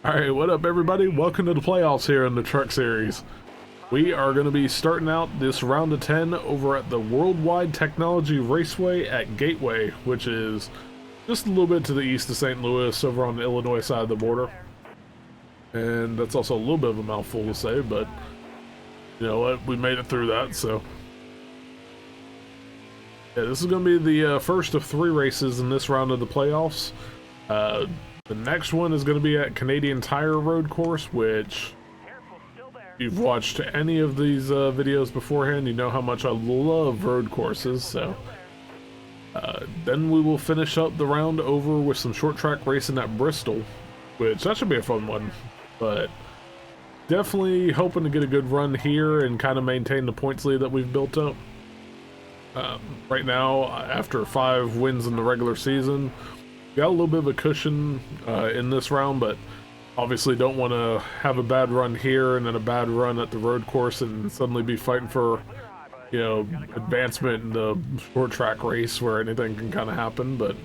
Alright, what up everybody? Welcome to the playoffs here in the Truck Series. We are going to be starting out this round of 10 over at the Worldwide Technology Raceway at Gateway, which is just a little bit to the east of St. Louis over on the Illinois side of the border. And that's also a little bit of a mouthful to say, but you know what? We made it through that, so. Yeah, this is going to be the first of 3 races in this round of the playoffs. The next one is going to be at Canadian Tire Road Course, which if you've watched any of these videos beforehand, you know how much I love road courses. So then we will finish up the round over with some short track racing at Bristol, which that should be a fun one. But definitely hoping to get a good run here and kind of maintain the points lead that we've built up. Right now, after 5 wins in the regular season, got a little bit of a cushion in this round, but obviously don't want to have a bad run here and then a bad run at the road course and suddenly be fighting for, you know, advancement in the short track race where anything can kind of happen. But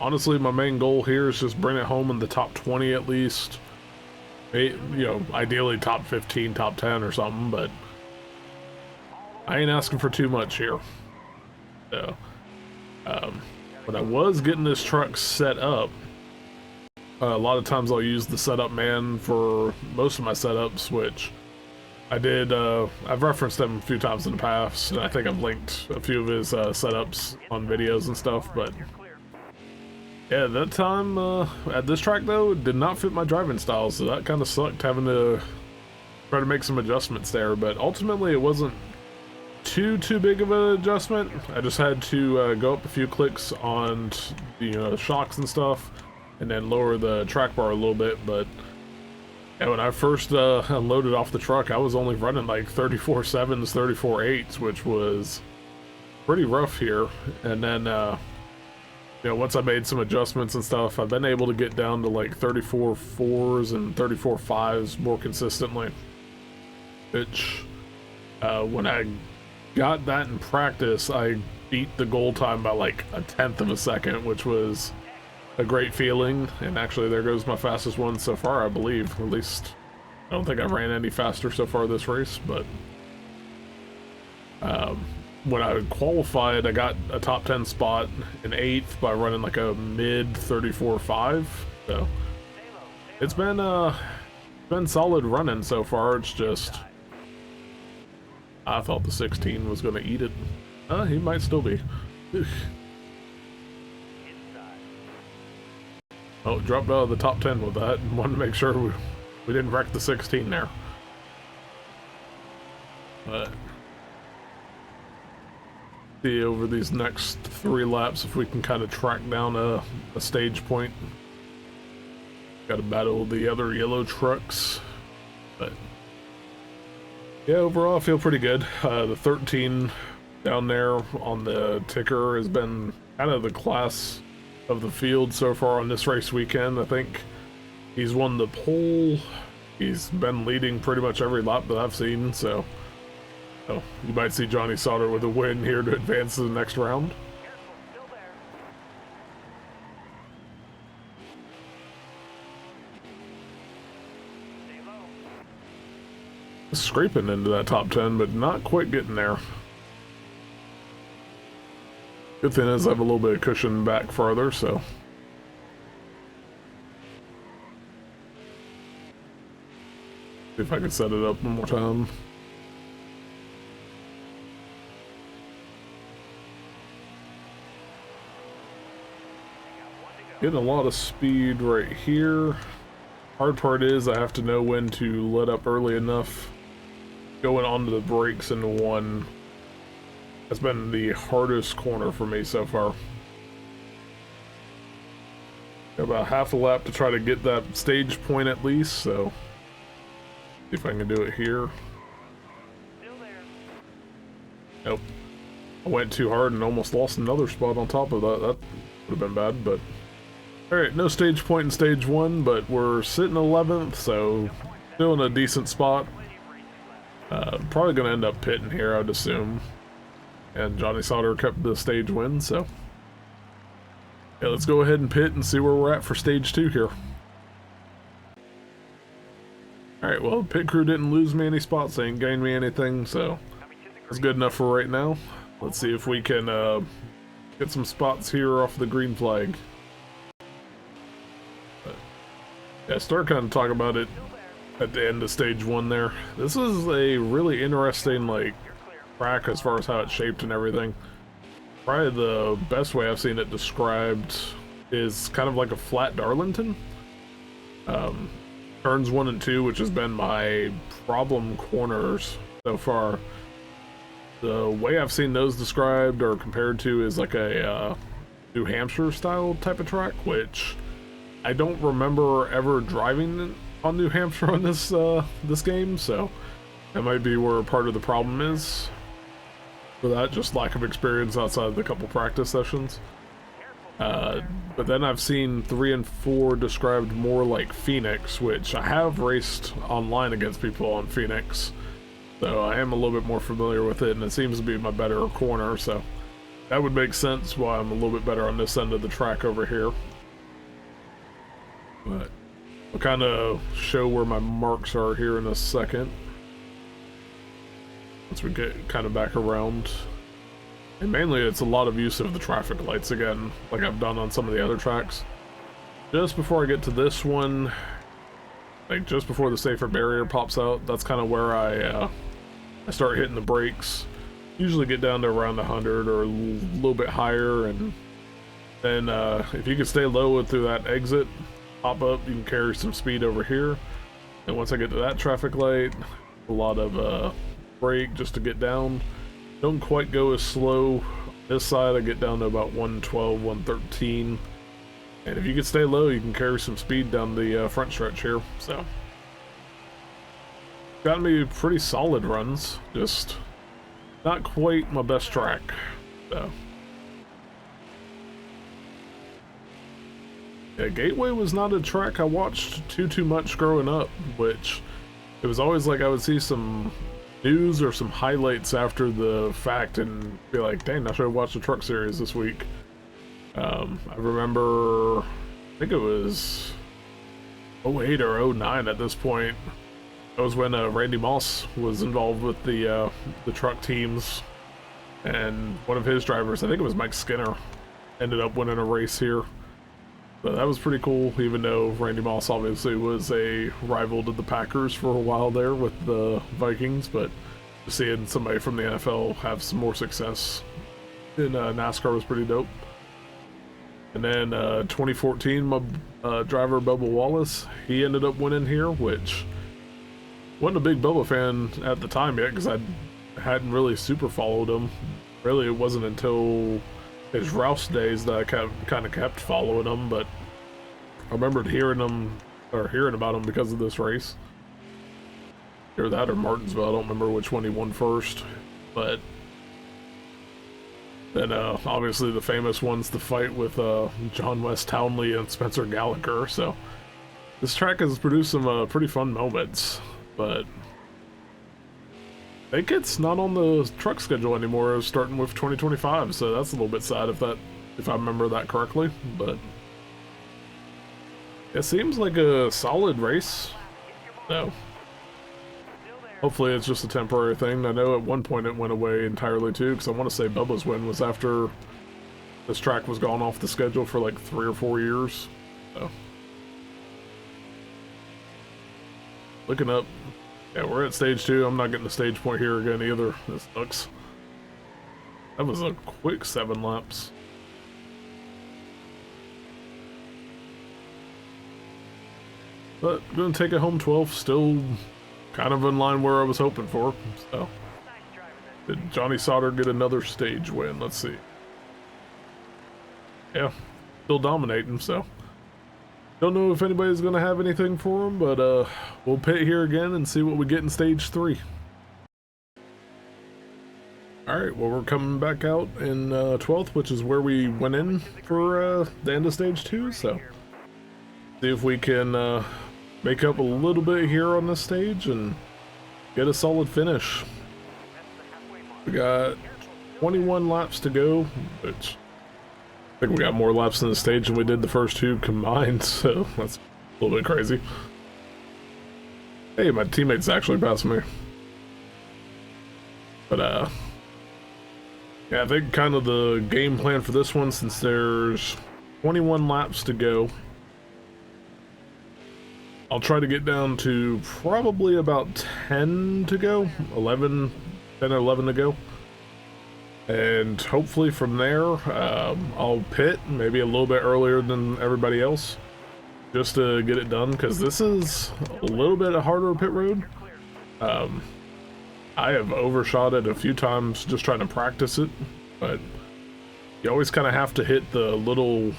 honestly, my main goal here is just bring it home in the top 20 at least. You know, ideally top 15, top 10 or something, but I ain't asking for too much here. So when I was getting this truck set up, a lot of times I'll use the setup man for most of my setups, which I did. I've referenced him a few times in the past, and I think I've linked a few of his setups on videos and stuff. But yeah, that time at this track though, it did not fit my driving style, so that kind of sucked having to try to make some adjustments there. But ultimately, it wasn't too big of an adjustment. I just had to go up a few clicks on the shocks and stuff, and then lower the track bar a little bit. But yeah, when I first unloaded off the truck, I was only running like 34.7s, 34.8s, which was pretty rough here. And then once I made some adjustments and stuff, I've been able to get down to like 34.4s and 34.5s more consistently, which when I got that in practice, I beat the goal time by like 1/10 of a second, which was a great feeling. And actually, there goes my fastest one so far, I believe. At least, I don't think I ran any faster so far this race. But when I qualified, I got a top 10 spot in 8th by running like a mid 34.5. So it's been solid running so far. It's just I thought the 16 was going to eat it. He might still be. Oh, dropped out of the top 10 with that. Wanted to make sure we didn't wreck the 16 there. But see over these next 3 laps if we can kind of track down a stage point. Got to battle the other yellow trucks, but yeah, overall I feel pretty good. The 13 down there on the ticker has been kind of the class of the field so far on this race weekend. I think he's won the pole. He's been leading pretty much every lap that I've seen, so you might see Johnny Sauter with a win here to advance to the next round. Scraping into that top 10, but not quite getting there. Good thing is I have a little bit of cushion back farther, so see if I can set it up one more time. Getting a lot of speed right here. Hard part is I have to know when to let up early enough. Going onto the brakes into one has been the hardest corner for me so far. Got about half a lap to try to get that stage point at least, so see if I can do it here. Nope. I went too hard and almost lost another spot on top of that. That would have been bad, but alright, no stage point in stage 1, but we're sitting 11th, so still in a decent spot. Probably going to end up pitting here, I'd assume. And Johnny Sauter kept the stage win, so Yeah, let's go ahead and pit and see where we're at for stage 2 here. Alright, well, pit crew didn't lose me any spots, they ain't gained me anything, so that's good enough for right now. Let's see if we can get some spots here off the green flag. But, yeah, start kind of talking about it at the end of stage 1 there. This is a really interesting, like, track as far as how it's shaped and everything. Probably the best way I've seen it described is kind of like a flat Darlington. Turns 1 and 2, which has been my problem corners so far. The way I've seen those described or compared to is like a New Hampshire style type of track, which I don't remember ever driving on New Hampshire on this this game, so that might be where part of the problem is for that, just lack of experience outside of the couple practice sessions. But then I've seen 3 and 4 described more like Phoenix, which I have raced online against people on Phoenix, so I am a little bit more familiar with it, and it seems to be my better corner, so that would make sense why I'm a little bit better on this end of the track over here. But I'll kind of show where my marks are here in a second once we get kind of back around. And mainly it's a lot of use of the traffic lights again, like I've done on some of the other tracks. Just before I get to this one, like just before the safer barrier pops out, that's kind of where I start hitting the brakes. Usually get down to around 100 or a little bit higher, and then if you can stay low through that exit, pop up, you can carry some speed over here. And once I get to that traffic light, a lot of brake just to get down. Don't quite go as slow. This side I get down to about 112, 113. And if you can stay low, you can carry some speed down the front stretch here. So, got me pretty solid runs, just not quite my best track. So, yeah, Gateway was not a track I watched too much growing up, which it was always like I would see some news or some highlights after the fact and be like, dang, I should have watched the truck series this week. I remember, I think it was 08 or 09 at this point. That was when Randy Moss was involved with the truck teams, and one of his drivers, I think it was Mike Skinner, ended up winning a race here. So that was pretty cool, even though Randy Moss obviously was a rival to the Packers for a while there with the Vikings, but seeing somebody from the NFL have some more success in NASCAR was pretty dope. And then 2014, my driver Bubba Wallace, he ended up winning here, which wasn't a big Bubba fan at the time yet because I hadn't really super followed him. Really, it wasn't until his Rouse days that I kind of kept following him, but I remembered hearing about him because of this race. Either that or Martinsville, I don't remember which one he won first, but then obviously the famous one's the fight with John West Townley and Spencer Gallagher. So this track has produced some pretty fun moments, but I think it's not on the truck schedule anymore, starting with 2025, so that's a little bit sad if I remember that correctly, but it seems like a solid race, so hopefully it's just a temporary thing. I know at one point it went away entirely too, because I want to say Bubba's win was after this track was gone off the schedule for like 3 or 4 years, so. Looking up. Yeah, we're at stage 2. I'm not getting the stage point here again either. This sucks. That was a quick 7 laps. But gonna take it home 12th. Still kind of in line where I was hoping for. So, did Johnny Sauter get another stage win? Let's see. Yeah, still dominating. So. Don't know if anybody's going to have anything for him, but we'll pit here again and see what we get in stage 3. Alright, well, we're coming back out in 12th, which is where we went in for the end of stage 2, so see if we can make up a little bit here on this stage and get a solid finish. We got 21 laps to go, which I think we got more laps in the stage than we did the first two combined, so that's a little bit crazy. Hey, my teammates actually passed me. But, yeah, I think kind of the game plan for this one, since there's 21 laps to go, I'll try to get down to probably about 10 to go, 10 or 11 to go. And hopefully from there, I'll pit maybe a little bit earlier than everybody else, just to get it done, because this is a little bit a harder pit road. I have overshot it a few times just trying to practice it, but you always kind of have to hit the little,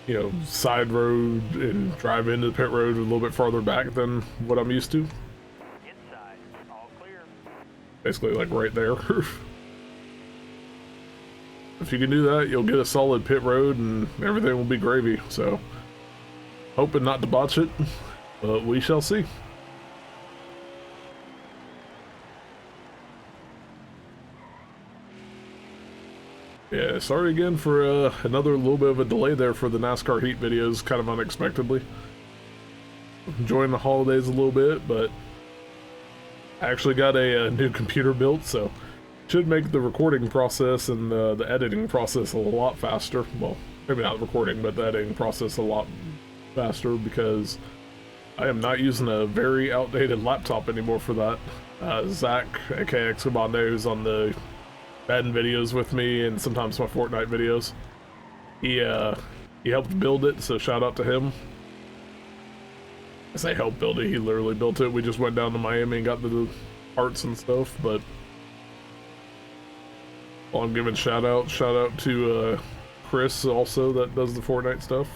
you know, side road and drive into the pit road a little bit farther back than what I'm used to. Inside, all clear. Basically like right there. If you can do that, you'll get a solid pit road and everything will be gravy. So, hoping not to botch it, but we shall see. Yeah, sorry again for another little bit of a delay there for the NASCAR Heat videos, kind of unexpectedly. Enjoying the holidays a little bit, but I actually got a new computer built, so should make the recording process and the editing process a lot faster. Well, maybe not the recording, but the editing process a lot faster, because I am not using a very outdated laptop anymore for that. Zach, aka Xcabande, who's on the Madden videos with me and sometimes my Fortnite videos, he helped build it, so shout out to him. I say help build it, he literally built it. We just went down to Miami and got the parts and stuff, but well, I'm giving shout out to Chris also, that does the Fortnite stuff.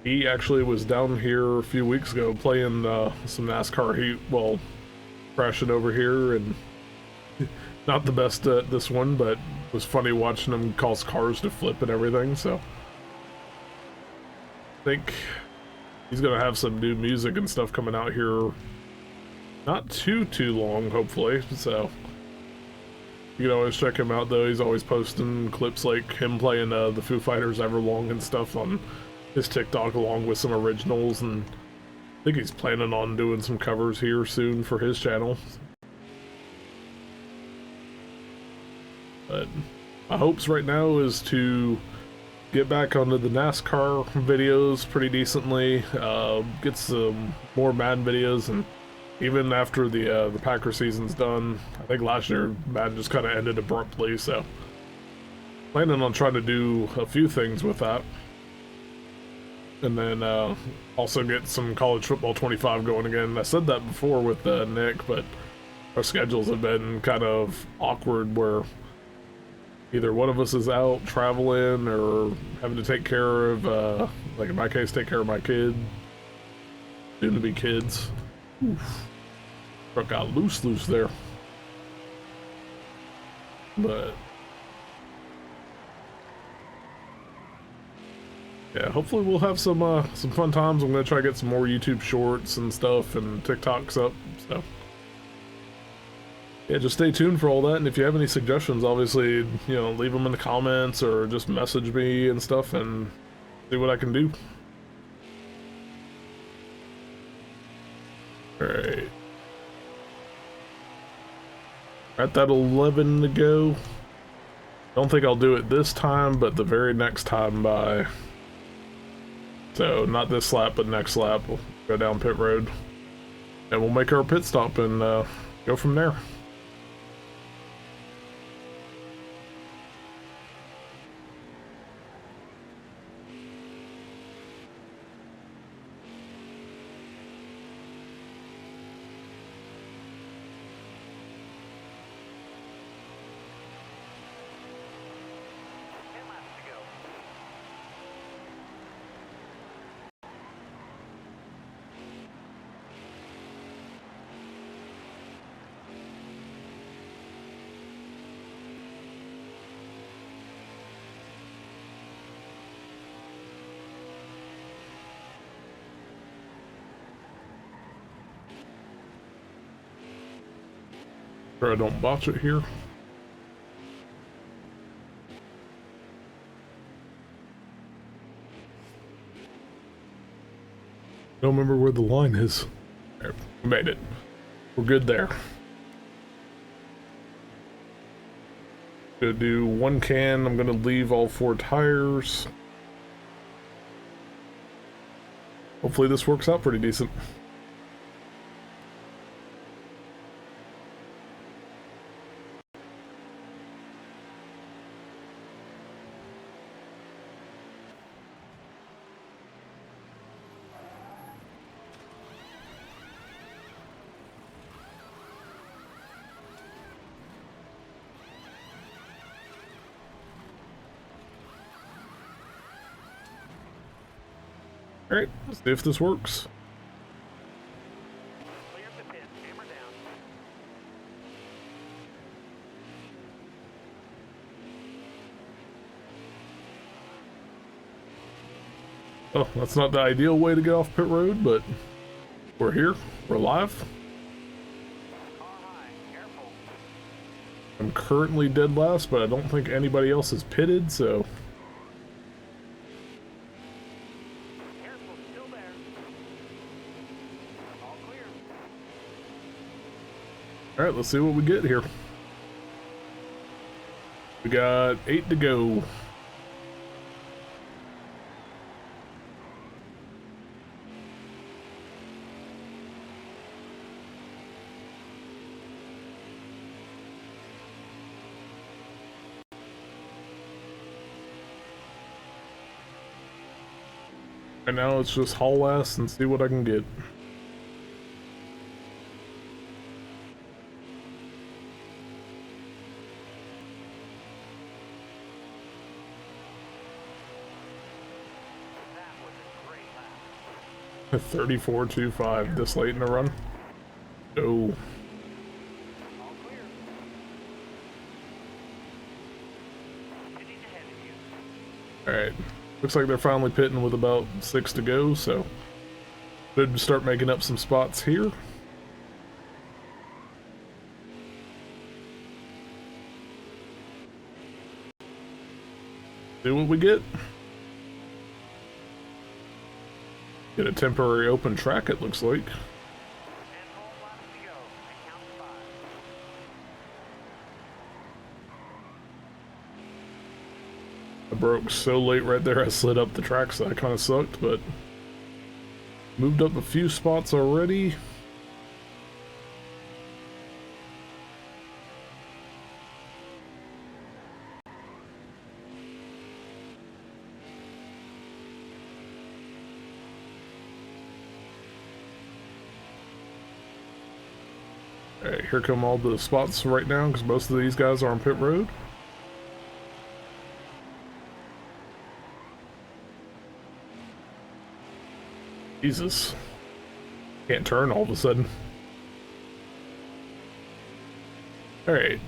He actually was down here a few weeks ago playing some NASCAR Heat, well, crashing over here, and not the best at this one, but it was funny watching him cause cars to flip and everything, so I think he's gonna have some new music and stuff coming out here not too long, hopefully, so you can always check him out, though. He's always posting clips like him playing the Foo Fighters Everlong and stuff on his TikTok, along with some originals, and I think he's planning on doing some covers here soon for his channel. But my hopes right now is to get back onto the NASCAR videos pretty decently, get some more Madden videos, and even after the Packer season's done. I think last year Madden just kind of ended abruptly, so planning on trying to do a few things with that. And then also get some college football 25 going again. I said that before with Nick, but our schedules have been kind of awkward, where either one of us is out traveling or having to take care of, like in my case, take care of my kid, soon to be kids. Oof. Truck got loose there. But yeah, hopefully we'll have some fun times. I'm gonna try to get some more YouTube shorts and stuff and TikToks up, so yeah, just stay tuned for all that. And if you have any suggestions, obviously, you know, leave them in the comments or just message me and stuff and see what I can do. Alright. At that 11 to go. Don't think I'll do it this time, but the very next time by. So, not this lap, but next lap. We'll go down pit road. And we'll make our pit stop and go from there. Sure I don't botch it here. Don't remember where the line is. There, we made it. We're good there. Gonna do 1 can. I'm gonna leave all 4 tires. Hopefully this works out pretty decent. Alright, let's see if this works. Clear the pit. Hammer down. Oh, that's not the ideal way to get off pit road, but we're here. We're live. Car high. Careful. I'm currently dead last, but I don't think anybody else is pitted, so... Careful. Still there. All clear. Alright, let's see what we get here. We got 8 to go. And now let's just haul ass and see what I can get. That was a great lap. 34.25 this late in the run. Oh, All clear. Pitting ahead of you. alright. Looks like they're finally pitting with about 6 to go, so should start making up some spots here. See what we get. Get a temporary open track, it looks like. And 12 laps to go. I count 5. I broke so late right there, I slid up the track, so that kind of sucked, but moved up a few spots already. Alright, here come all the spots right now, because most of these guys are on pit road. Jesus. Can't turn all of a sudden. Alright.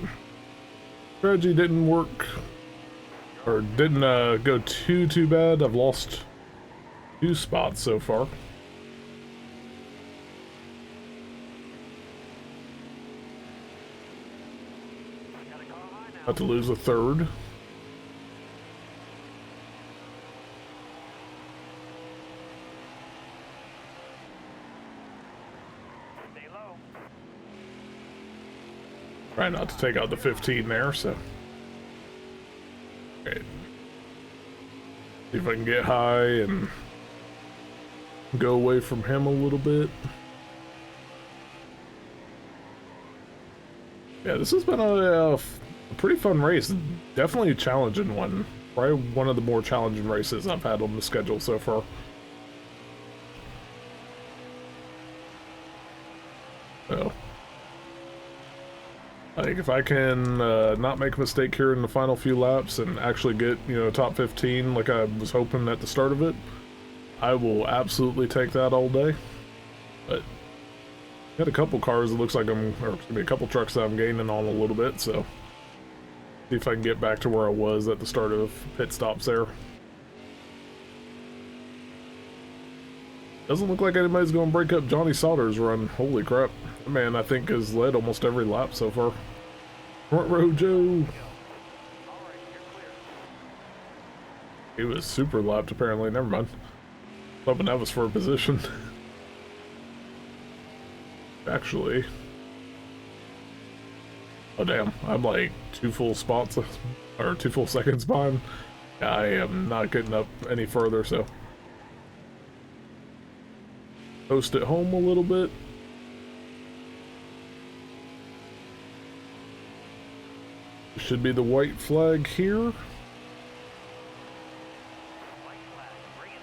Strategy didn't work. Or didn't go too bad. I've lost 2 spots so far. Got a car high now. About to lose a 3rd. Stay low. Try not to take out the 15 there, so. Okay. See if I can get high and go away from him a little bit. Yeah, this has been a pretty fun race. Definitely a challenging one. Probably one of the more challenging races I've had on the schedule so far. So, I think if I can not make a mistake here in the final few laps and actually get, you know, top 15 like I was hoping at the start of it, I will absolutely take that all day. But got a couple cars that looks like or excuse me, a couple trucks that I'm gaining on a little bit, so see if I can get back to where I was at the start of pit stops there. Doesn't look like anybody's going to break up Johnny Sauter's run. Holy crap. That man, I think, has led almost every lap so far. Front row Joe. All right, you're clear. He was super lapped, apparently. Never mind. Hoping that was for a position. Actually, oh damn, I'm like 2 full spots, or 2 full seconds behind. I am not getting up any further, so post it home a little bit. Should be the white flag here. White flag, bring it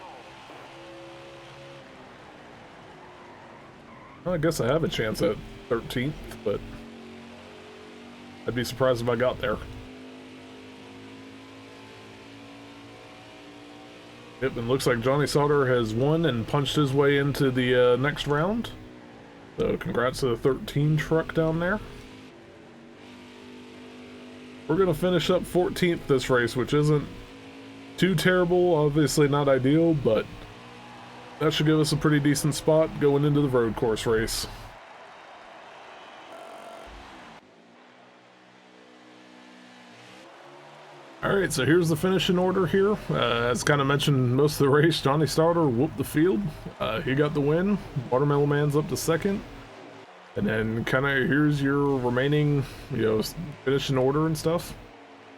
home. I guess I have a chance at 13th, but I'd be surprised if I got there. Yep, and looks like Johnny Sauter has won and punched his way into the next round. So congrats to the 13 truck down there. We're going to finish up 14th this race, which isn't too terrible. Obviously not ideal, but that should give us a pretty decent spot going into the road course race. Alright, so here's the finishing order here. As kind of mentioned most of the race, Johnny Sauter whooped the field. He got the win. Watermelon Man's up to second. And then kind of here's your remaining, finishing order and stuff.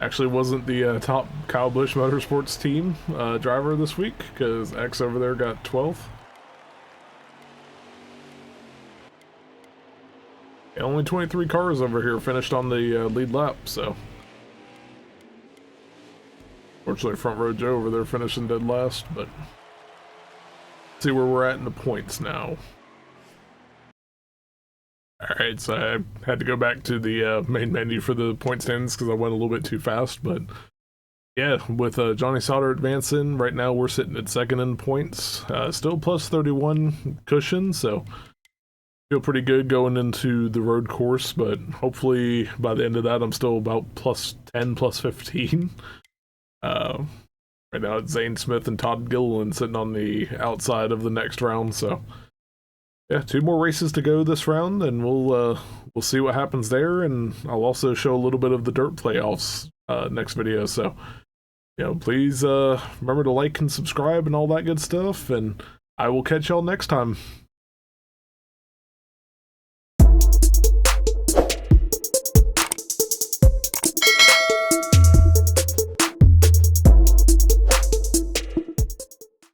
Actually wasn't the top Kyle Busch Motorsports team driver this week, because X over there got 12th. And only 23 cars over here finished on the lead lap, so... Fortunately, Front Row Joe over there finishing dead last, but... Let's see where we're at in the points now. Alright, so I had to go back to the main menu for the point standings because I went a little bit too fast, but yeah, with Johnny Sauter advancing, right now we're sitting at second in points, still plus 31 cushion, so feel pretty good going into the road course, but hopefully by the end of that I'm still about plus 10, plus 15. Right now it's Zane Smith and Todd Gilliland sitting on the outside of the next round, so... Yeah, 2 more races to go this round, and we'll see what happens there, and I'll also show a little bit of the dirt playoffs next video. So, please remember to like and subscribe and all that good stuff, and I will catch y'all next time.